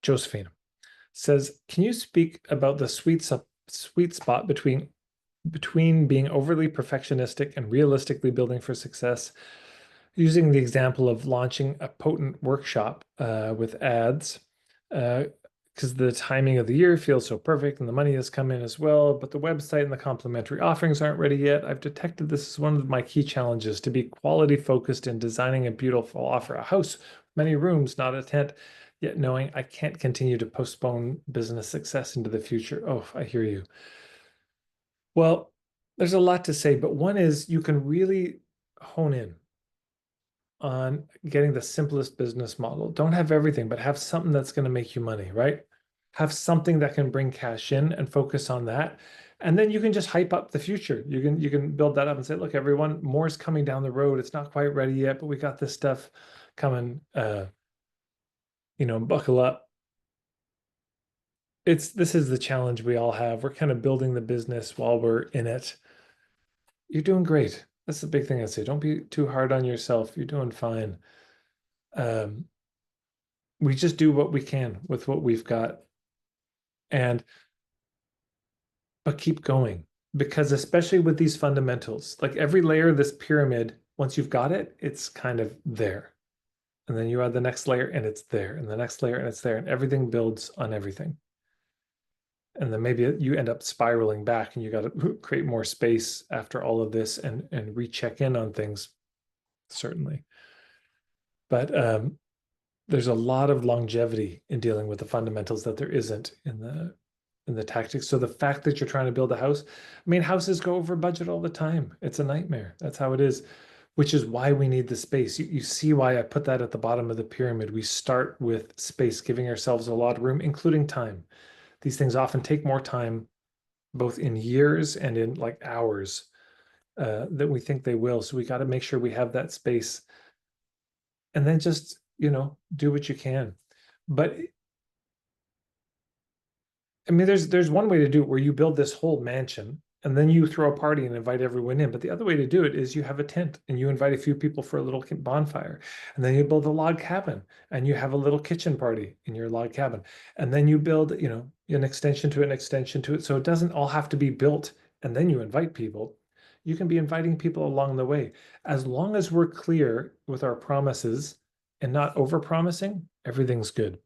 Josephine says, can you speak about the sweet spot between being overly perfectionistic and realistically building for success, using the example of launching a potent workshop with ads, because the timing of the year feels so perfect and the money has come in as well, but the website and the complimentary offerings aren't ready yet. I've detected this is one of my key challenges, to be quality focused in designing a beautiful offer, a house, many rooms, not a tent, yet knowing I can't continue to postpone business success into the future. Oh, I hear you. Well, there's a lot to say, but one is you can really hone in on getting the simplest business model. Don't have everything, but have something that's going to make you money, right? Have something that can bring cash in and focus on that. And then you can just hype up the future. You can build that up and say, look, everyone, more's coming down the road. It's not quite ready yet, but we got this stuff coming. Buckle up. This is the challenge we all have. We're kind of building the business while we're in it. You're doing great. That's the big thing I'd say. Don't be too hard on yourself. You're doing fine. Um, we just do what we can with what we've got, and but keep going, because especially with these fundamentals, like every layer of this pyramid, once you've got it, it's kind of there. And then you add the next layer and it's there, and the next layer and it's there, and everything builds on everything. And then maybe you end up spiraling back and you got to create more space after all of this and recheck in on things, certainly. But there's a lot of longevity in dealing with the fundamentals that there isn't in the tactics. So the fact that you're trying to build a house, I mean, houses go over budget all the time. It's a nightmare. That's how it is, which is why we need the space. You see why I put that at the bottom of the pyramid. We start with space, giving ourselves a lot of room, including time. These things often take more time, both in years and in like hours, than we think they will. So we got to make sure we have that space, and then just, do what you can. But I mean, there's one way to do it where you build this whole mansion and then you throw a party and invite everyone in. But the other way to do it is you have a tent and you invite a few people for a little bonfire. And then you build a log cabin and you have a little kitchen party in your log cabin. And then you build, an extension to an extension to it. So it doesn't all have to be built and then you invite people. You can be inviting people along the way. As long as we're clear with our promises and not over promising, everything's good.